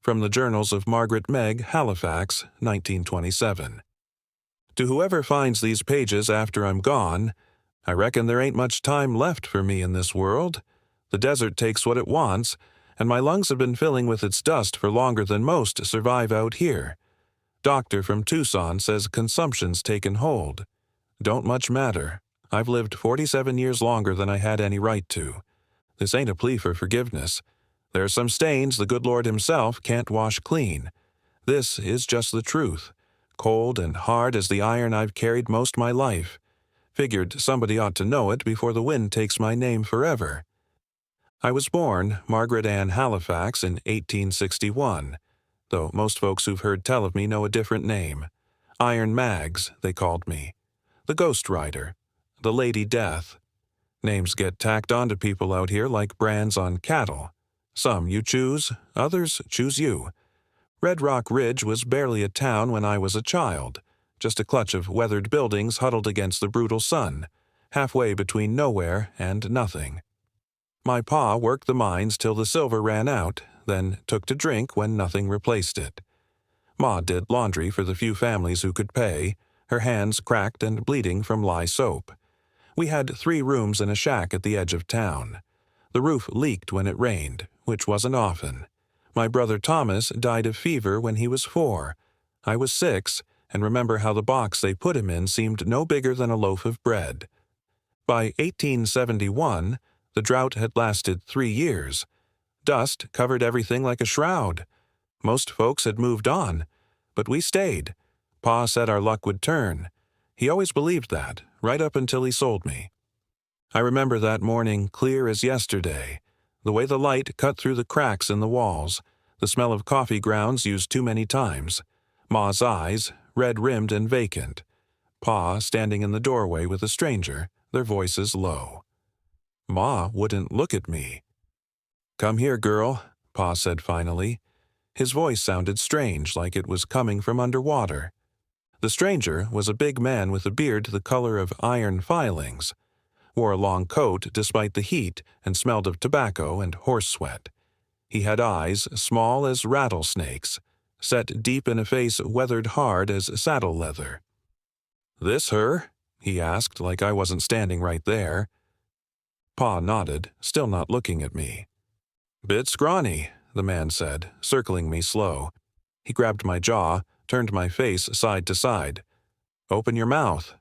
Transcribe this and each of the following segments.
from the Journals of Margaret Meg, Halifax, 1927. To whoever finds these pages after I'm gone, I reckon there ain't much time left for me in this world. The desert takes what it wants, and my lungs have been filling with its dust for longer than most survive out here. Doctor from Tucson says consumption's taken hold. Don't much matter. I've lived 47 years longer than I had any right to. This ain't a plea for forgiveness. There are some stains the good Lord himself can't wash clean. This is just the truth, cold and hard as the iron I've carried most my life. Figured somebody ought to know it before the wind takes my name forever. I was born Margaret Ann Halifax in 1861, though most folks who've heard tell of me know a different name. Iron Mags, they called me. The Ghost Rider. The Lady Death. Names get tacked onto people out here like brands on cattle. Some you choose, others choose you. Red Rock Ridge was barely a town when I was a child, just a clutch of weathered buildings huddled against the brutal sun, halfway between nowhere and nothing. My pa worked the mines till the silver ran out, then took to drink when nothing replaced it. Ma did laundry for the few families who could pay, her hands cracked and bleeding from lye soap. We had 3 rooms and a shack at the edge of town. The roof leaked when it rained, which wasn't often. My brother Thomas died of fever when he was 4. I was 6, and remember how the box they put him in seemed no bigger than a loaf of bread. By 1871, the drought had lasted 3 years. Dust covered everything like a shroud. Most folks had moved on, but we stayed. Pa said our luck would turn. He always believed that, right up until he sold me. I remember that morning clear as yesterday, the way the light cut through the cracks in the walls, the smell of coffee grounds used too many times, Ma's eyes, red-rimmed and vacant, Pa standing in the doorway with a stranger, their voices low. Ma wouldn't look at me. "Come here, girl," Pa said finally. His voice sounded strange, like it was coming from underwater. The stranger was a big man with a beard the color of iron filings, wore a long coat despite the heat and smelled of tobacco and horse sweat. He had eyes small as rattlesnakes, set deep in a face weathered hard as saddle leather. "This her?" he asked, like I wasn't standing right there. Pa nodded, still not looking at me. "Bit scrawny," the man said, circling me slow. He grabbed my jaw, turned my face side to side. "Open your mouth."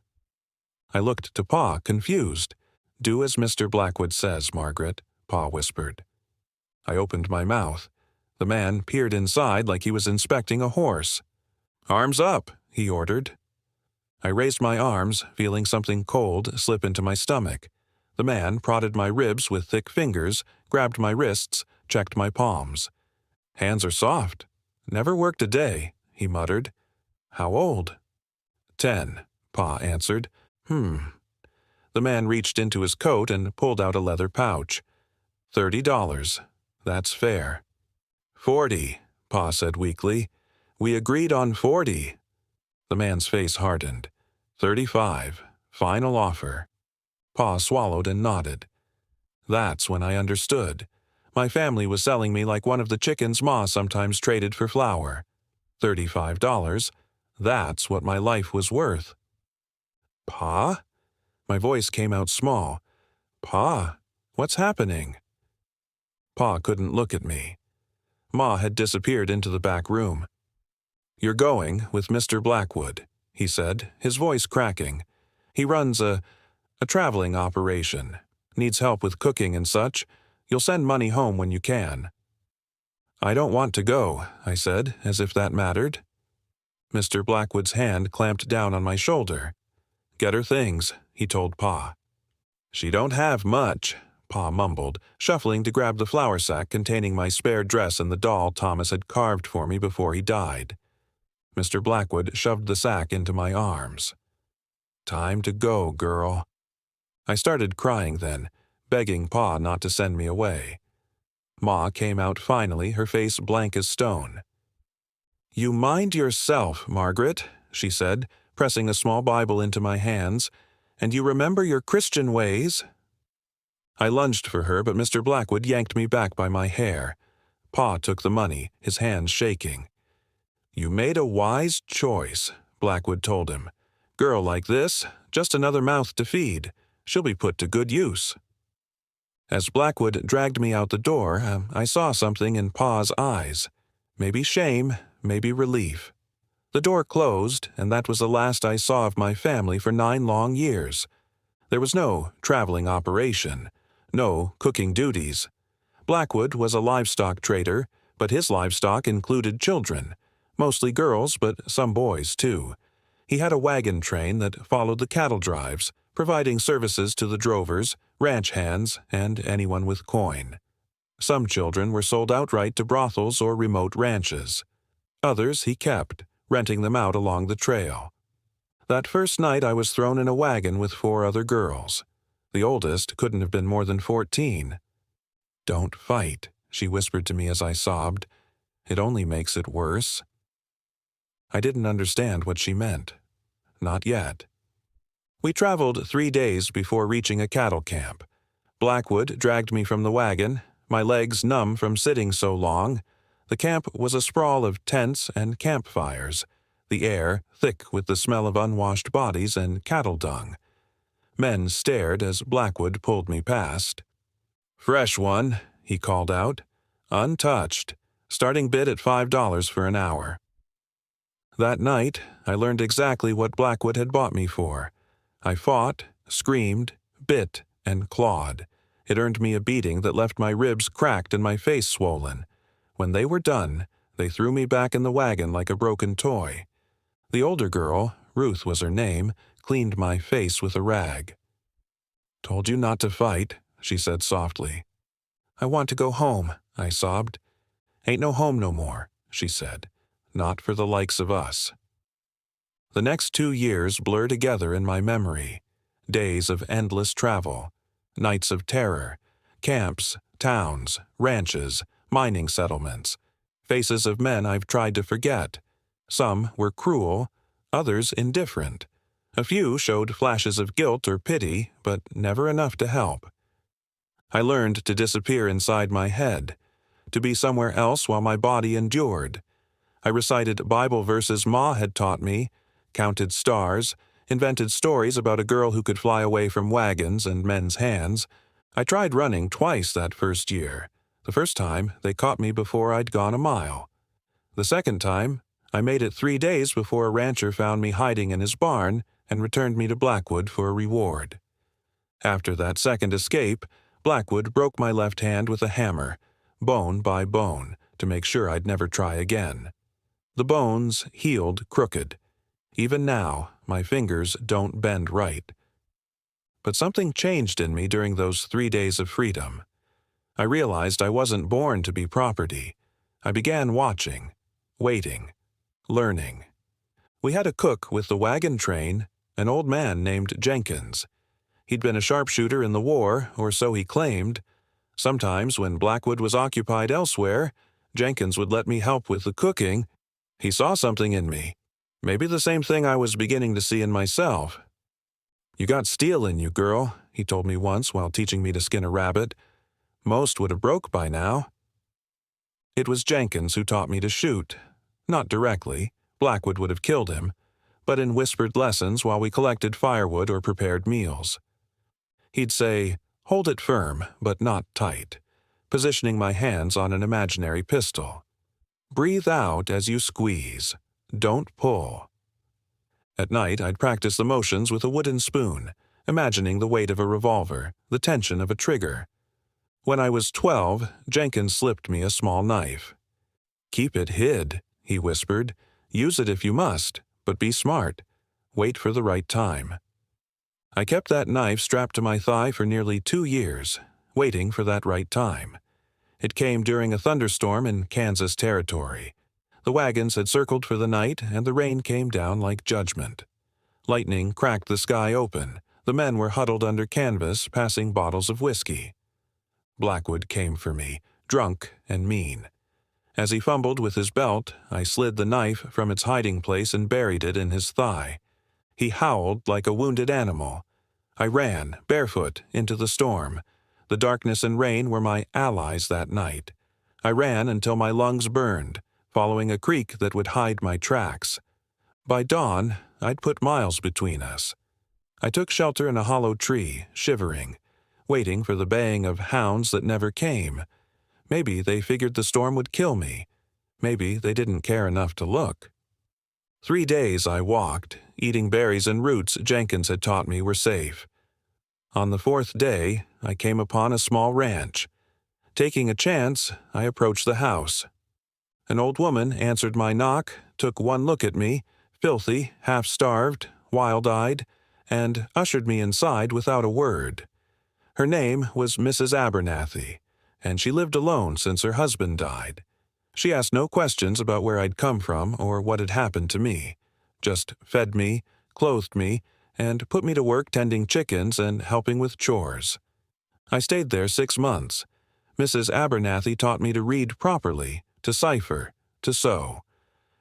I looked to Pa, confused. "Do as Mr. Blackwood says, Margaret," Pa whispered. I opened my mouth. The man peered inside like he was inspecting a horse. "Arms up," he ordered. I raised my arms, feeling something cold slip into my stomach. The man prodded my ribs with thick fingers, grabbed my wrists, checked my palms. "Hands are soft. Never worked a day," he muttered. "How old?" 10, Pa answered. The man reached into his coat and pulled out a leather pouch. $30. That's fair. 40, Pa said weakly. "We agreed on 40. The man's face hardened. 35. Final offer. Pa swallowed and nodded. That's when I understood. My family was selling me like one of the chickens Ma sometimes traded for flour. $35. That's what my life was worth. "Pa?" My voice came out small. "Pa, what's happening?" Pa couldn't look at me. Ma had disappeared into the back room. "You're going with Mr. Blackwood," he said, his voice cracking. "He runs a traveling operation. Needs help with cooking and such. You'll send money home when you can." "I don't want to go," I said, as if that mattered. Mr. Blackwood's hand clamped down on my shoulder. "Get her things," he told Pa. "She don't have much," Pa mumbled, shuffling to grab the flour sack containing my spare dress and the doll Thomas had carved for me before he died. Mr. Blackwood shoved the sack into my arms. "Time to go, girl." I started crying then, begging Pa not to send me away. Ma came out finally, her face blank as stone. "You mind yourself, Margaret," she said, pressing a small Bible into my hands, "and you remember your Christian ways." I lunged for her, but Mr. Blackwood yanked me back by my hair. Pa took the money, his hands shaking. "You made a wise choice," Blackwood told him. "Girl like this, just another mouth to feed. She'll be put to good use." As Blackwood dragged me out the door, I saw something in Pa's eyes. Maybe shame, maybe relief. The door closed, and that was the last I saw of my family for 9 long years. There was no traveling operation, no cooking duties. Blackwood was a livestock trader, but his livestock included children, mostly girls, but some boys too. He had a wagon train that followed the cattle drives, providing services to the drovers, ranch hands, and anyone with coin. Some children were sold outright to brothels or remote ranches. Others he kept, renting them out along the trail. That first night I was thrown in a wagon with 4 other girls. The oldest couldn't have been more than 14. "Don't fight," she whispered to me as I sobbed. "It only makes it worse." I didn't understand what she meant. Not yet. We traveled 3 days before reaching a cattle camp. Blackwood dragged me from the wagon, my legs numb from sitting so long. The camp was a sprawl of tents and campfires, the air thick with the smell of unwashed bodies and cattle dung. Men stared as Blackwood pulled me past. "Fresh one," he called out. "Untouched. Starting bid at $5 for an hour." That night, I learned exactly what Blackwood had bought me for. I fought, screamed, bit, and clawed. It earned me a beating that left my ribs cracked and my face swollen. When they were done, they threw me back in the wagon like a broken toy. The older girl, Ruth was her name, cleaned my face with a rag. "Told you not to fight," she said softly. "I want to go home," I sobbed. "Ain't no home no more," she said. "Not for the likes of us." The next 2 years blur together in my memory. Days of endless travel, nights of terror, camps, towns, ranches, mining settlements, faces of men I've tried to forget. Some were cruel, others indifferent. A few showed flashes of guilt or pity, but never enough to help. I learned to disappear inside my head, to be somewhere else while my body endured. I recited Bible verses Ma had taught me, counted stars, invented stories about a girl who could fly away from wagons and men's hands. I tried running twice that first year. The first time, they caught me before I'd gone a mile. The second time, I made it 3 days before a rancher found me hiding in his barn and returned me to Blackwood for a reward. After that second escape, Blackwood broke my left hand with a hammer, bone by bone, to make sure I'd never try again. The bones healed crooked. Even now, my fingers don't bend right. But something changed in me during those 3 days of freedom. I realized I wasn't born to be property. I began watching, waiting, learning. We had a cook with the wagon train, an old man named Jenkins. He'd been a sharpshooter in the war, or so he claimed. Sometimes, when Blackwood was occupied elsewhere, Jenkins would let me help with the cooking. He saw something in me, maybe the same thing I was beginning to see in myself. "You got steel in you, girl," he told me once while teaching me to skin a rabbit. "Most would have broke by now." It was Jenkins who taught me to shoot. Not directly, Blackwood would have killed him, but in whispered lessons while we collected firewood or prepared meals. He'd say, "Hold it firm, but not tight," positioning my hands on an imaginary pistol. "Breathe out as you squeeze. Don't pull." At night, I'd practice the motions with a wooden spoon, imagining the weight of a revolver, the tension of a trigger. When I was 12, Jenkins slipped me a small knife. "Keep it hid," he whispered. "Use it if you must, but be smart. Wait for the right time." I kept that knife strapped to my thigh for nearly 2 years, waiting for that right time. It came during a thunderstorm in Kansas Territory. The wagons had circled for the night, and the rain came down like judgment. Lightning cracked the sky open. The men were huddled under canvas, passing bottles of whiskey. Blackwood came for me, drunk and mean. As he fumbled with his belt, I slid the knife from its hiding place and buried it in his thigh. He howled like a wounded animal. I ran, barefoot, into the storm. The darkness and rain were my allies that night. I ran until my lungs burned, following a creek that would hide my tracks. By dawn, I'd put miles between us. I took shelter in a hollow tree, shivering, waiting for the baying of hounds that never came. Maybe they figured the storm would kill me. Maybe they didn't care enough to look. 3 days I walked, eating berries and roots Jenkins had taught me were safe. On the 4th day, I came upon a small ranch. Taking a chance, I approached the house. An old woman answered my knock, took one look at me, filthy, half-starved, wild-eyed, and ushered me inside without a word. Her name was Mrs. Abernathy, and she lived alone since her husband died. She asked no questions about where I'd come from or what had happened to me, just fed me, clothed me, and put me to work tending chickens and helping with chores. I stayed there 6 months. Mrs. Abernathy taught me to read properly, to cipher, to sew.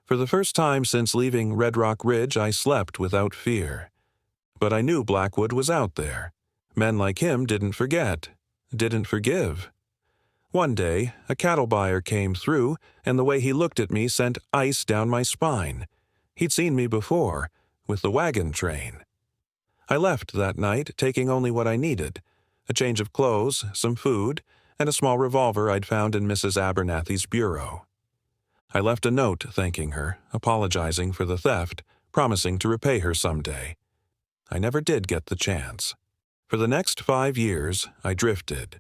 For the first time since leaving Red Rock Ridge, I slept without fear. But I knew Blackwood was out there. Men like him didn't forget, didn't forgive. One day, a cattle buyer came through, and the way he looked at me sent ice down my spine. He'd seen me before, with the wagon train. I left that night, taking only what I needed: a change of clothes, some food, and a small revolver I'd found in Mrs. Abernathy's bureau. I left a note thanking her, apologizing for the theft, promising to repay her someday. I never did get the chance. For the next 5 years, I drifted.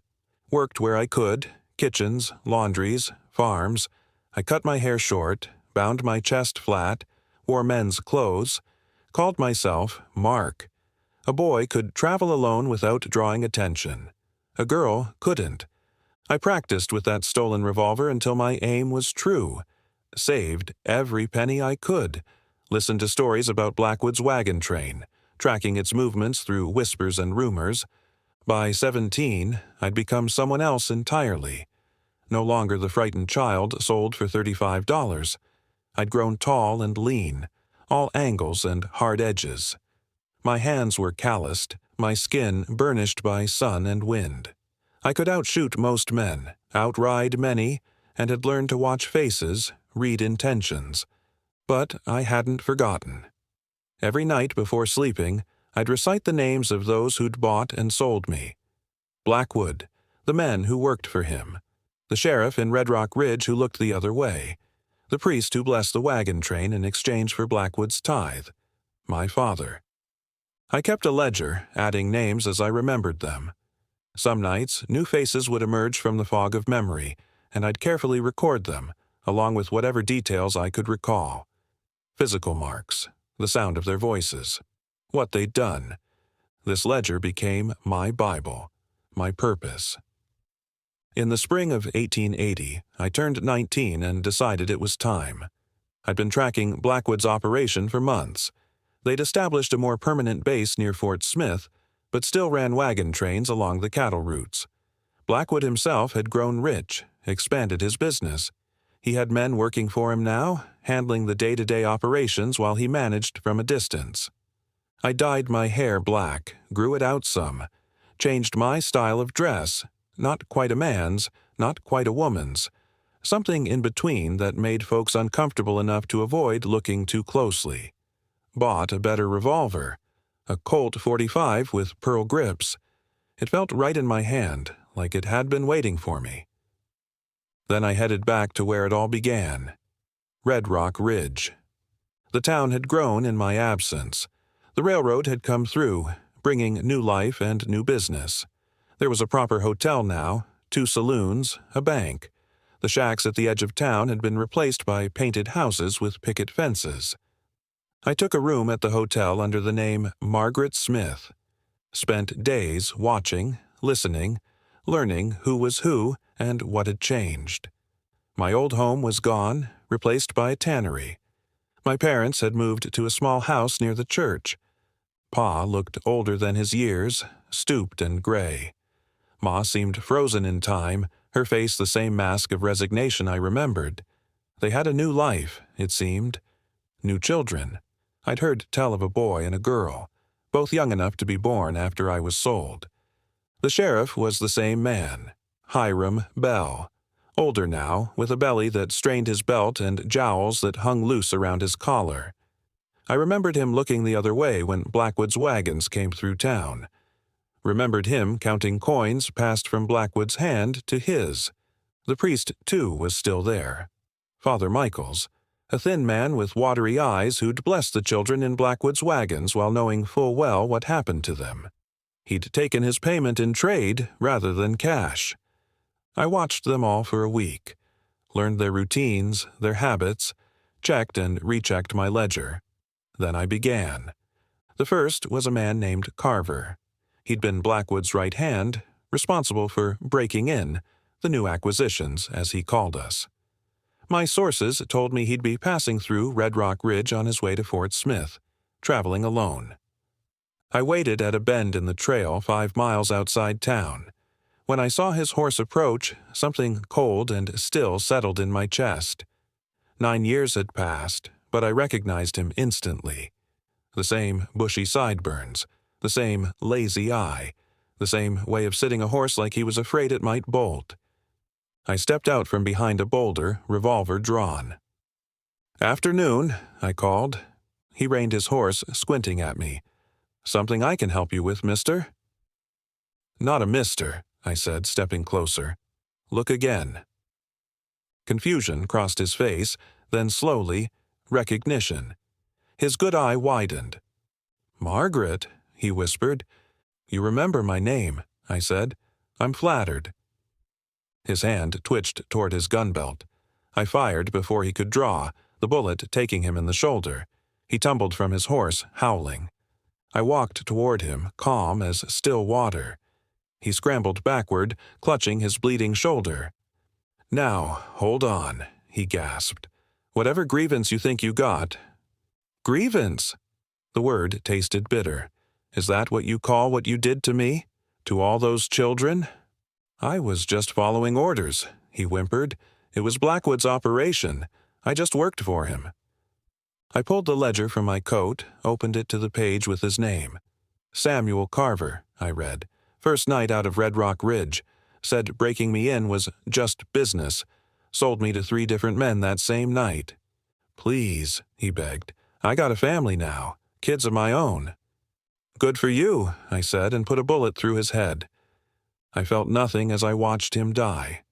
Worked where I could, kitchens, laundries, farms. I cut my hair short, bound my chest flat, wore men's clothes, called myself Mark. A boy could travel alone without drawing attention. A girl couldn't. I practiced with that stolen revolver until my aim was true. Saved every penny I could. Listened to stories about Blackwood's wagon train, tracking its movements through whispers and rumors. By 17, I'd become someone else entirely. No longer the frightened child sold for $35. I'd grown tall and lean, all angles and hard edges. My hands were calloused, my skin burnished by sun and wind. I could outshoot most men, outride many, and had learned to watch faces, read intentions. But I hadn't forgotten. Every night before sleeping, I'd recite the names of those who'd bought and sold me. Blackwood, the men who worked for him, the sheriff in Red Rock Ridge who looked the other way, the priest who blessed the wagon train in exchange for Blackwood's tithe, my father. I kept a ledger, adding names as I remembered them. Some nights, new faces would emerge from the fog of memory, and I'd carefully record them, along with whatever details I could recall. Physical marks, the sound of their voices, what they'd done. This ledger became my Bible, my purpose. In the spring of 1880, I turned 19 and decided it was time. I'd been tracking Blackwood's operation for months. They'd established a more permanent base near Fort Smith, but still ran wagon trains along the cattle routes. Blackwood himself had grown rich, expanded his business. He had men working for him now, handling the day-to-day operations while he managed from a distance. I dyed my hair black, grew it out some, changed my style of dress, not quite a man's, not quite a woman's, something in between that made folks uncomfortable enough to avoid looking too closely. Bought a better revolver, a Colt .45 with pearl grips. It felt right in my hand, like it had been waiting for me. Then I headed back to where it all began, Red Rock Ridge. The town had grown in my absence. The railroad had come through, bringing new life and new business. There was a proper hotel now, 2 saloons, a bank. The shacks at the edge of town had been replaced by painted houses with picket fences. I took a room at the hotel under the name Margaret Smith. Spent days watching, listening, learning who was who and what had changed. My old home was gone, replaced by a tannery. My parents had moved to a small house near the church. Pa looked older than his years, stooped and gray. Ma seemed frozen in time, her face the same mask of resignation I remembered. They had a new life, it seemed. New children. I'd heard tell of a boy and a girl, both young enough to be born after I was sold. The sheriff was the same man, Hiram Bell, older now, with a belly that strained his belt and jowls that hung loose around his collar. I remembered him looking the other way when Blackwood's wagons came through town. Remembered him counting coins passed from Blackwood's hand to his. The priest, too, was still there. Father Michaels, a thin man with watery eyes who'd blessed the children in Blackwood's wagons while knowing full well what happened to them. He'd taken his payment in trade rather than cash. I watched them all for a week, learned their routines, their habits, checked and rechecked my ledger. Then I began. The first was a man named Carver. He'd been Blackwood's right hand, responsible for breaking in, the new acquisitions, as he called us. My sources told me he'd be passing through Red Rock Ridge on his way to Fort Smith, traveling alone. I waited at a bend in the trail 5 miles outside town. When I saw his horse approach, something cold and still settled in my chest. 9 years had passed, but I recognized him instantly. The same bushy sideburns, the same lazy eye, the same way of sitting a horse like he was afraid it might bolt. I stepped out from behind a boulder, revolver drawn. "Afternoon," I called. He reined his horse, squinting at me. "Something I can help you with, mister?" "Not a mister," I said, stepping closer. "Look again." Confusion crossed his face, then slowly, recognition. His good eye widened. "Margaret," he whispered. "You remember my name," I said. "I'm flattered." His hand twitched toward his gun belt. I fired before he could draw, the bullet taking him in the shoulder. He tumbled from his horse, howling. I walked toward him, calm as still water. He scrambled backward, clutching his bleeding shoulder. "Now, hold on," he gasped. "Whatever grievance you think you got—" "Grievance?" The word tasted bitter. "Is that what you call what you did to me? To all those children?" "I was just following orders," he whimpered. "It was Blackwood's operation. I just worked for him." I pulled the ledger from my coat, opened it to the page with his name. "Samuel Carver," I read. "First night out of Red Rock Ridge. Said breaking me in was just business. Sold me to 3 different men that same night." "Please," he begged. "I got a family now. Kids of my own." "Good for you," I said, and put a bullet through his head. I felt nothing as I watched him die.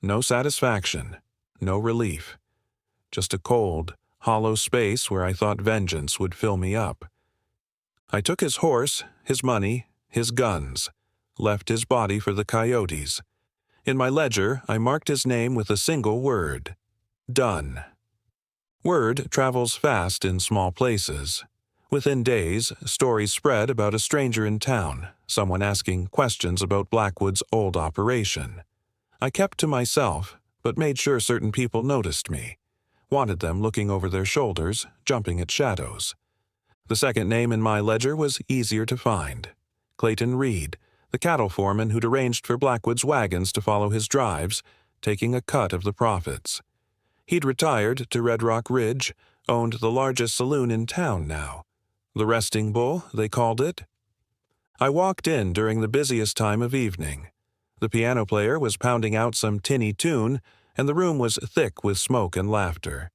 No satisfaction, no relief. Just a cold, hollow space where I thought vengeance would fill me up. I took his horse, his money, his guns, left his body for the coyotes. In my ledger, I marked his name with a single word: done. Word travels fast in small places. Within days, stories spread about a stranger in town, someone asking questions about Blackwood's old operation. I kept to myself, but made sure certain people noticed me. Wanted them looking over their shoulders, jumping at shadows. The second name in my ledger was easier to find. Clayton Reed, the cattle foreman who'd arranged for Blackwood's wagons to follow his drives, taking a cut of the profits. He'd retired to Red Rock Ridge, owned the largest saloon in town now. The Resting Bull, they called it. I walked in during the busiest time of evening. The piano player was pounding out some tinny tune, and the room was thick with smoke and laughter.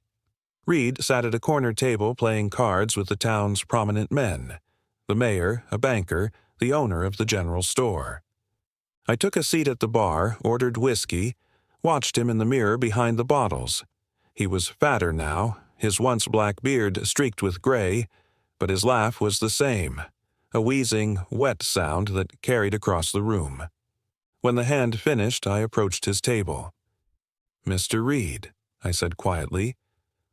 Reed sat at a corner table playing cards with the town's prominent men. The mayor, a banker, the owner of the general store. I took a seat at the bar, ordered whiskey, watched him in the mirror behind the bottles. He was fatter now, his once black beard streaked with gray, but his laugh was the same, a wheezing, wet sound that carried across the room. When the hand finished, I approached his table. "Mr. Reed," I said quietly,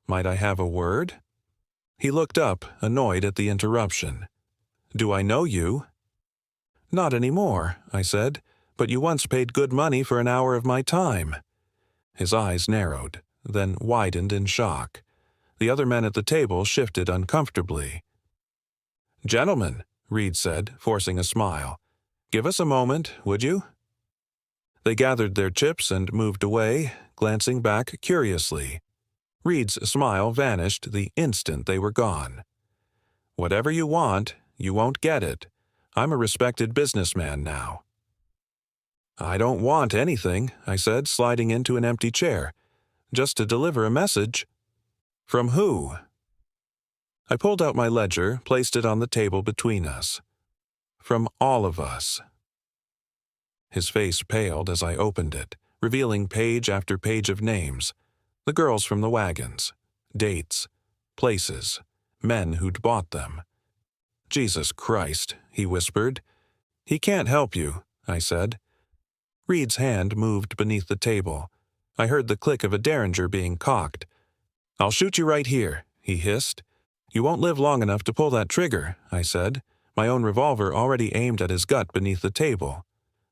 "might I have a word?" He looked up, annoyed at the interruption. "Do I know you?" "Not anymore," I said, "but you once paid good money for an hour of my time." His eyes narrowed, then widened in shock. The other men at the table shifted uncomfortably. "Gentlemen," Reed said, forcing a smile, "give us a moment, would you?" They gathered their chips and moved away, glancing back curiously. Reed's smile vanished the instant they were gone. "Whatever you want, you won't get it. I'm a respected businessman now." "I don't want anything," I said, sliding into an empty chair. "Just to deliver a message." "From who?" I pulled out my ledger, placed it on the table between us. "From all of us." His face paled as I opened it, revealing page after page of names. The girls from the wagons, dates, places, men who'd bought them. "Jesus Christ," he whispered. "He can't help you," I said. Reed's hand moved beneath the table. I heard the click of a derringer being cocked. "I'll shoot you right here," he hissed. "You won't live long enough to pull that trigger," I said, my own revolver already aimed at his gut beneath the table.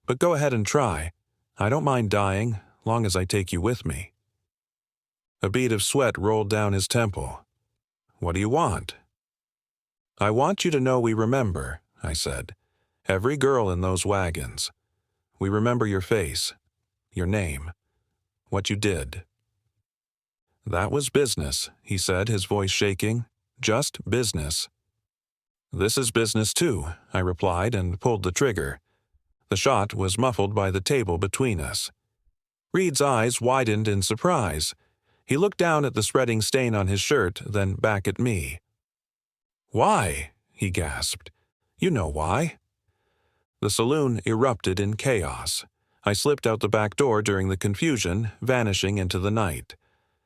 "But go ahead and try. I don't mind dying, long as I take you with me." A bead of sweat rolled down his temple. "What do you want?" "I want you to know we remember," I said. "Every girl in those wagons. We remember your face, your name, what you did." "That was business," he said, his voice shaking. "Just business." "This is business too," I replied and pulled the trigger. The shot was muffled by the table between us. Reed's eyes widened in surprise. He looked down at the spreading stain on his shirt, then back at me. "Why?" he gasped. "You know why." The saloon erupted in chaos. I slipped out the back door during the confusion, vanishing into the night.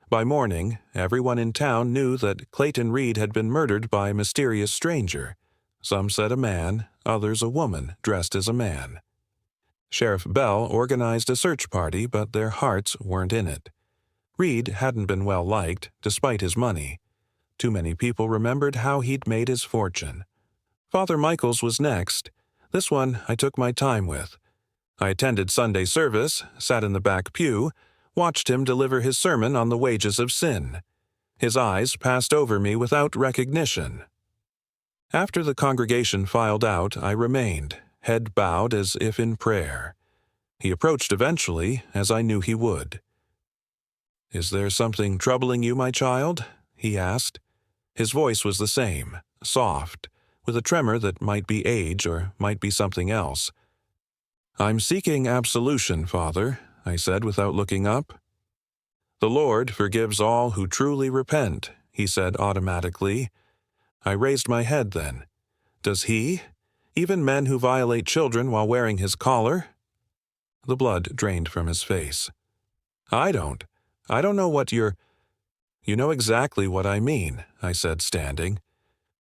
By morning, everyone in town knew that Clayton Reed had been murdered by a mysterious stranger. Some said a man, others a woman dressed as a man. Sheriff Bell organized a search party, but their hearts weren't in it. Reed hadn't been well liked, despite his money. Too many people remembered how he'd made his fortune. Father Michaels was next. This one I took my time with. I attended Sunday service, sat in the back pew, watched him deliver his sermon on the wages of sin. His eyes passed over me without recognition. After the congregation filed out, I remained, head bowed as if in prayer. He approached eventually, as I knew he would. "Is there something troubling you, my child?" he asked. His voice was the same, soft, with a tremor that might be age or might be something else. "I'm seeking absolution, Father," I said without looking up. "The Lord forgives all who truly repent," he said automatically. I raised my head then. "Does he? Even men who violate children while wearing his collar?" The blood drained from his face. I don't know what you're—" "You know exactly what I mean," I said, standing.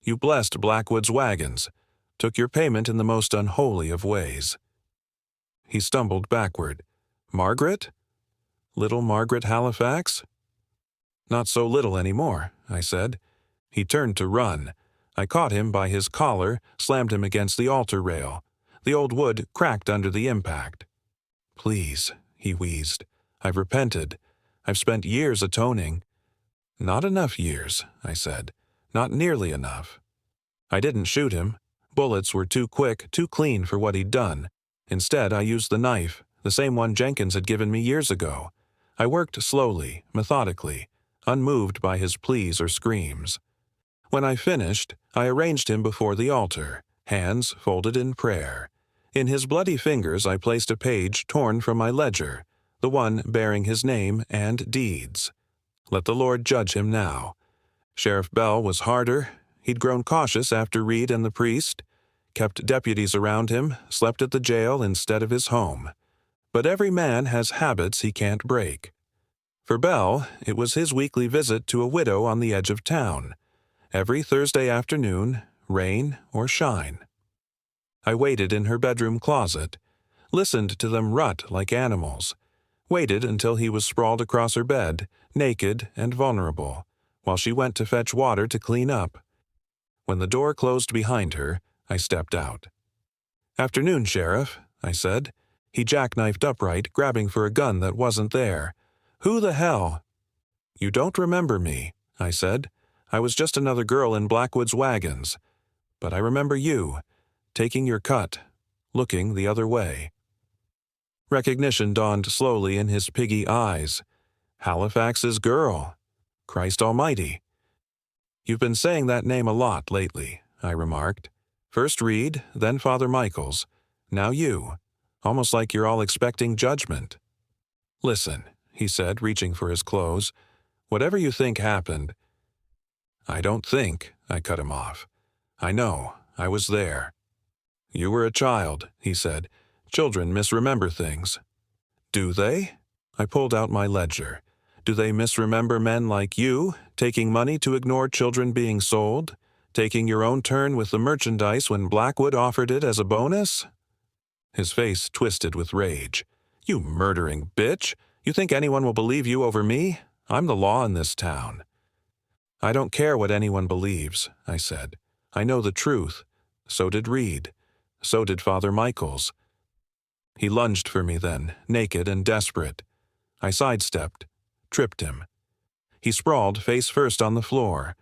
"You blessed Blackwood's wagons, took your payment in the most unholy of ways." He stumbled backward. "Margaret? Little Margaret Halifax?" "Not so little anymore," I said. He turned to run. I caught him by his collar, slammed him against the altar rail. The old wood cracked under the impact. "Please," he wheezed. "I've repented. I've spent years atoning." "Not enough years," I said. "Not nearly enough." I didn't shoot him. Bullets were too quick, too clean for what he'd done. Instead, I used the knife, the same one Jenkins had given me years ago. I worked slowly, methodically, unmoved by his pleas or screams. When I finished, I arranged him before the altar, hands folded in prayer. In his bloody fingers I placed a page torn from my ledger, the one bearing his name and deeds. Let the Lord judge him now. Sheriff Bell was harder. He'd grown cautious after Reed and the priest, kept deputies around him, slept at the jail instead of his home. But every man has habits he can't break. For Bell, it was his weekly visit to a widow on the edge of town. Every Thursday afternoon, rain or shine. I waited in her bedroom closet, listened to them rut like animals, waited until he was sprawled across her bed, naked and vulnerable, while she went to fetch water to clean up. When the door closed behind her, I stepped out. "Afternoon, Sheriff," I said. He jackknifed upright, grabbing for a gun that wasn't there. "Who the hell?" "You don't remember me," I said. "I was just another girl in Blackwood's wagons. But I remember you, taking your cut, looking the other way." Recognition dawned slowly in his piggy eyes. Halifax's girl. Christ Almighty. "You've been saying that name a lot lately," I remarked. "First Reed, then Father Michaels. Now you. almost like you're all expecting judgment. Listen, he said, reaching for his clothes. Whatever you think happened. I don't think, I cut him off. I know, I was there. You were a child, he said. Children misremember things. Do they? I pulled out my ledger. Do they misremember men like you, taking money to ignore children being sold? Taking your own turn with the merchandise when Blackwood offered it as a bonus? His face twisted with rage. You murdering bitch! You think anyone will believe you over me? I'm the law in this town. I don't care what anyone believes, I said. I know the truth. So did Reed. So did Father Michaels. He lunged for me then, naked and desperate. I sidestepped, tripped him. He sprawled face first on the floor.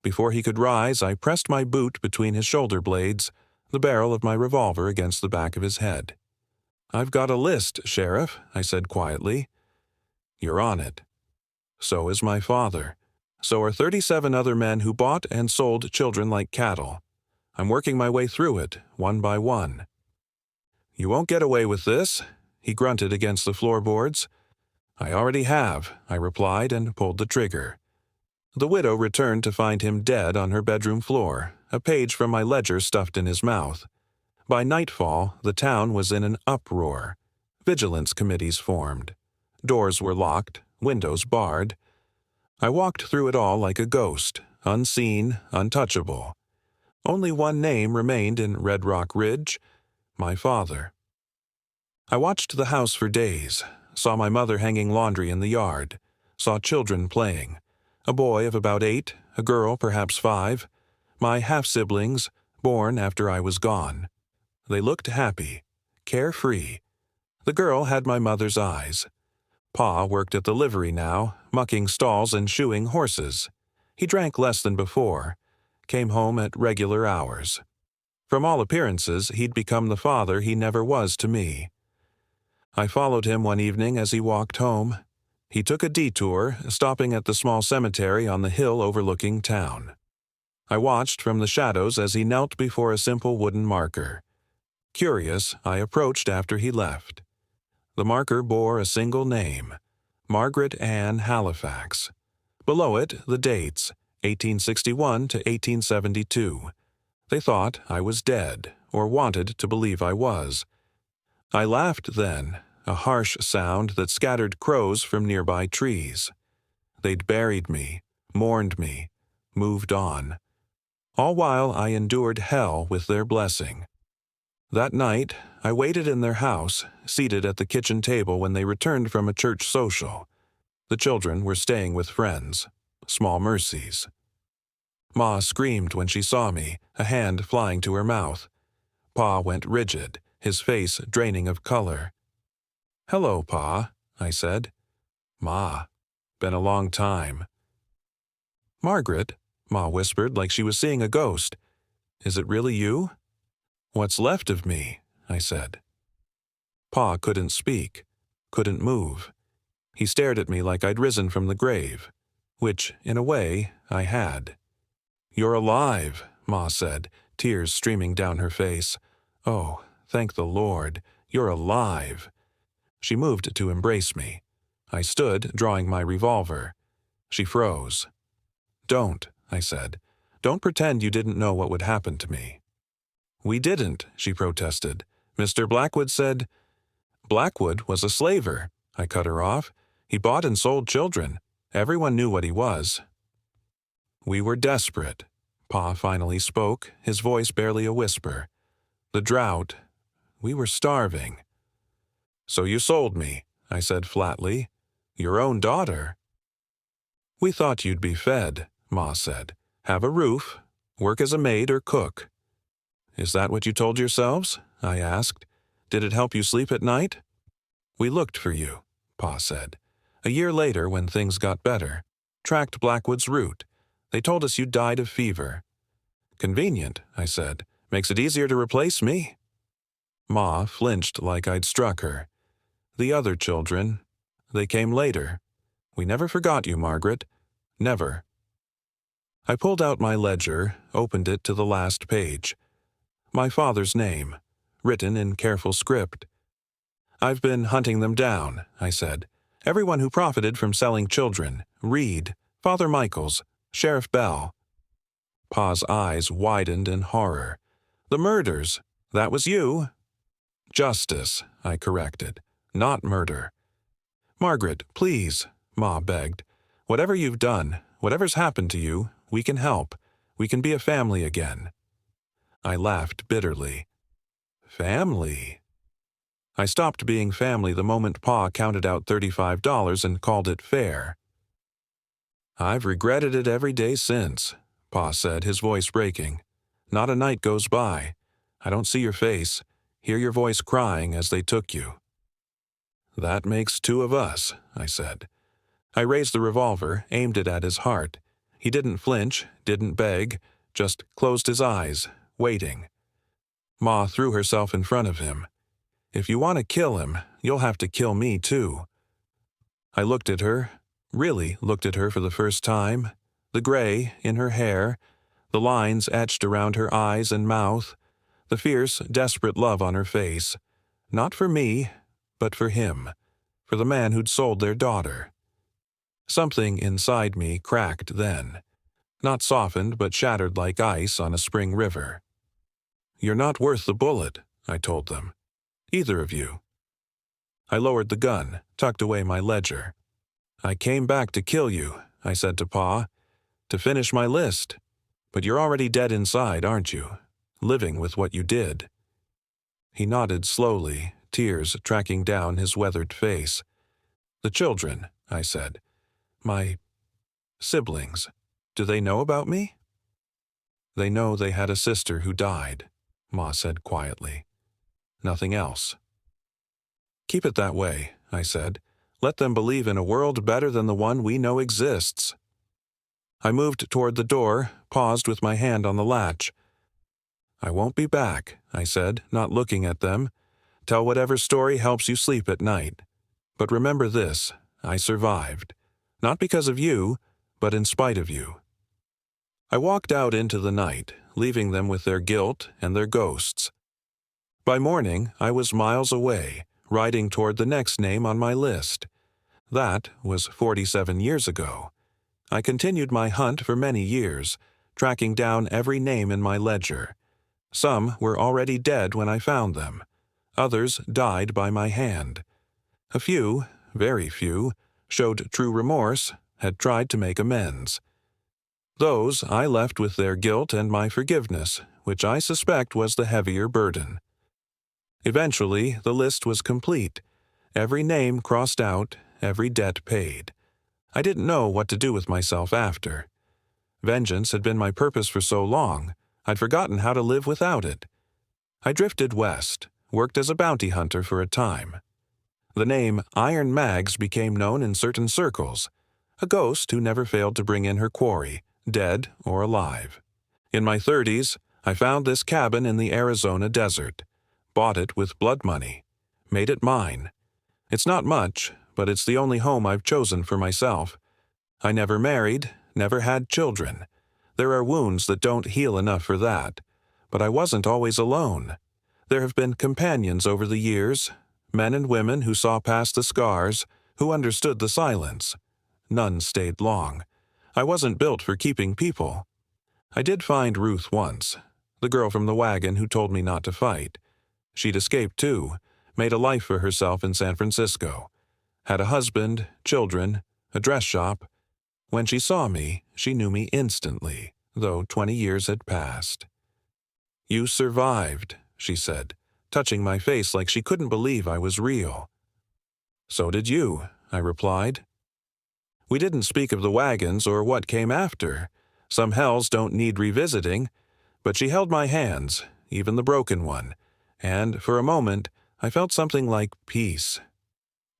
Before he could rise, I pressed my boot between his shoulder blades, the barrel of my revolver against the back of his head. I've got a list, Sheriff, I said quietly. You're on it. So is my father. So are 37 other men who bought and sold children like cattle. I'm working my way through it, one by one. You won't get away with this, he grunted against the floorboards. I already have, I replied and pulled the trigger. The widow returned to find him dead on her bedroom floor, a page from my ledger stuffed in his mouth. By nightfall, the town was in an uproar. Vigilance committees formed. Doors were locked, windows barred. I walked through it all like a ghost, unseen, untouchable. Only one name remained in Red Rock Ridge, my father. I watched the house for days, saw my mother hanging laundry in the yard, saw children playing, a boy of about 8, a girl perhaps 5, my half-siblings, born after I was gone. They looked happy, carefree. The girl had my mother's eyes. Pa worked at the livery now, mucking stalls and shoeing horses. He drank less than before, came home at regular hours. From all appearances, he'd become the father he never was to me. I followed him one evening as he walked home. He took a detour, stopping at the small cemetery on the hill overlooking town. I watched from the shadows as he knelt before a simple wooden marker. Curious, I approached after he left. The marker bore a single name, Margaret Ann Halifax. Below it, the dates, 1861 to 1872. They thought I was dead, or wanted to believe I was. I laughed then, a harsh sound that scattered crows from nearby trees. They'd buried me, mourned me, moved on. All while I endured hell with their blessing. That night, I waited in their house, seated at the kitchen table when they returned from a church social. The children were staying with friends. Small mercies. Ma screamed when she saw me, a hand flying to her mouth. Pa went rigid, his face draining of color. "Hello, Pa," I said. "Ma, been a long time." "Margaret," Ma whispered like she was seeing a ghost. "Is it really you?" "What's left of me," I said. Pa couldn't speak, couldn't move. He stared at me like I'd risen from the grave, which, in a way, I had. "You're alive," Ma said, tears streaming down her face. "Oh, thank the Lord, you're alive." She moved to embrace me. I stood, drawing my revolver. She froze. "Don't," I said. "Don't pretend you didn't know what would happen to me." "We didn't," she protested. "Mr. Blackwood said—" "Blackwood was a slaver," I cut her off. "He bought and sold children. Everyone knew what he was." "We were desperate," Pa finally spoke, his voice barely a whisper. "The drought. We were starving." "So you sold me," I said flatly. "Your own daughter." "We thought you'd be fed," Ma said. "Have a roof, work as a maid or cook." "Is that what you told yourselves?" I asked. "Did it help you sleep at night?" "We looked for you," Pa said. "A year later, when things got better. Tracked Blackwood's route. They told us you died of fever." "Convenient," I said. "Makes it easier to replace me." Ma flinched like I'd struck her. "The other children, they came later. We never forgot you, Margaret. Never." I pulled out my ledger, opened it to the last page. My father's name, written in careful script. "I've been hunting them down," I said. "Everyone who profited from selling children. Reed, Father Michaels, Sheriff Bell." Pa's eyes widened in horror. "The murders. That was you." "Justice," I corrected. "Not murder." "Margaret, please," Ma begged. "Whatever you've done, whatever's happened to you, we can help. We can be a family again." I laughed bitterly. Family? I stopped being family the moment Pa counted out $35 and called it fair. "I've regretted it every day since," Pa said, his voice breaking. "Not a night goes by. I don't see your face, hear your voice crying as they took you." "That makes two of us," I said. I raised the revolver, aimed it at his heart. He didn't flinch, didn't beg, just closed his eyes, waiting. Ma threw herself in front of him. "If you want to kill him, you'll have to kill me too." I looked at her, really looked at her for the first time, the gray in her hair, the lines etched around her eyes and mouth, the fierce, desperate love on her face. Not for me, but for him, for the man who'd sold their daughter. Something inside me cracked then, not softened but shattered like ice on a spring river. "You're not worth the bullet," I told them. "Either of you." I lowered the gun, tucked away my ledger. "I came back to kill you," I said to Pa, "to finish my list. But you're already dead inside, aren't you? Living with what you did." He nodded slowly, tears tracking down his weathered face. "The children," I said. "My siblings. Do they know about me?" "They know they had a sister who died," Ma said quietly. "Nothing else." "Keep it that way," I said. "Let them believe in a world better than the one we know exists." I moved toward the door, paused with my hand on the latch. "I won't be back," I said, not looking at them. "Tell whatever story helps you sleep at night. But remember this, I survived. Not because of you, but in spite of you." I walked out into the night, leaving them with their guilt and their ghosts. By morning, I was miles away, riding toward the next name on my list. That was 47 years ago. I continued my hunt for many years, tracking down every name in my ledger. Some were already dead when I found them. Others died by my hand. A few, very few, showed true remorse, had tried to make amends. Those I left with their guilt and my forgiveness, which I suspect was the heavier burden. Eventually, the list was complete. Every name crossed out, every debt paid. I didn't know what to do with myself after. Vengeance had been my purpose for so long, I'd forgotten how to live without it. I drifted west, worked as a bounty hunter for a time. The name Iron Mags became known in certain circles, a ghost who never failed to bring in her quarry, dead or alive. In my 30s, I found this cabin in the Arizona desert, bought it with blood money, made it mine. It's not much, but it's the only home I've chosen for myself. I never married, never had children. There are wounds that don't heal enough for that. But I wasn't always alone. There have been companions over the years, men and women who saw past the scars, who understood the silence. None stayed long. I wasn't built for keeping people. I did find Ruth once, the girl from the wagon who told me not to fight. She'd escaped too, made a life for herself in San Francisco. Had a husband, children, a dress shop. When she saw me, she knew me instantly, though 20 years had passed. "You survived," she said, touching my face like she couldn't believe I was real. "So did you," I replied. We didn't speak of the wagons or what came after. Some hells don't need revisiting, but she held my hands, even the broken one, and for a moment I felt something like peace.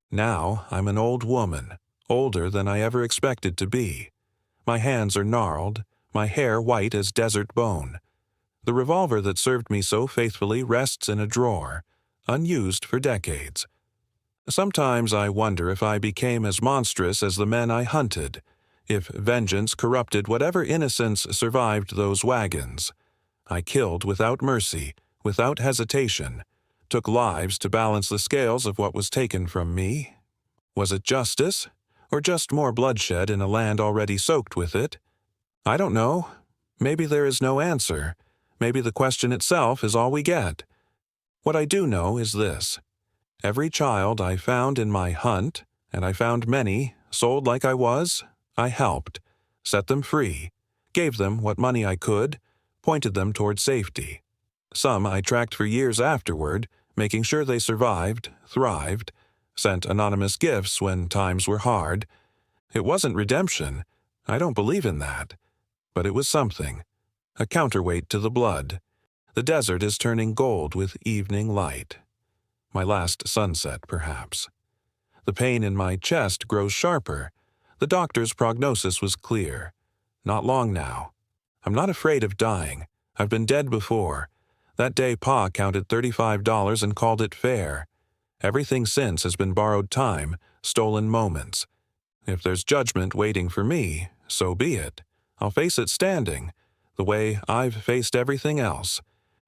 Now I'm an old woman, older than I ever expected to be. My hands are gnarled, my hair white as desert bone. The revolver that served me so faithfully rests in a drawer, unused for decades. Sometimes I wonder if I became as monstrous as the men I hunted, if vengeance corrupted whatever innocence survived those wagons. I killed without mercy, without hesitation, took lives to balance the scales of what was taken from me? Was it justice, or just more bloodshed in a land already soaked with it? I don't know. Maybe there is no answer. Maybe the question itself is all we get. What I do know is this. Every child I found in my hunt, and I found many, sold like I was, I helped, set them free, gave them what money I could, pointed them toward safety. Some I tracked for years afterward, making sure they survived, thrived, sent anonymous gifts when times were hard. It wasn't redemption. I don't believe in that. But it was something. A counterweight to the blood. The desert is turning gold with evening light. My last sunset, perhaps. The pain in my chest grows sharper. The doctor's prognosis was clear. Not long now. I'm not afraid of dying. I've been dead before. That day Pa counted $35 and called it fair. Everything since has been borrowed time, stolen moments. If there's judgment waiting for me, so be it. I'll face it standing, the way I've faced everything else.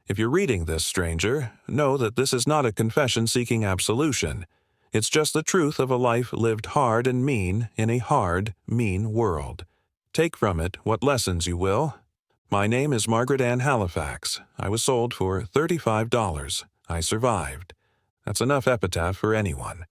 If you're reading this, stranger, know that this is not a confession seeking absolution. It's just the truth of a life lived hard and mean in a hard, mean world. Take from it what lessons you will. My name is Margaret Ann Halifax. I was sold for $35. I survived. That's enough epitaph for anyone.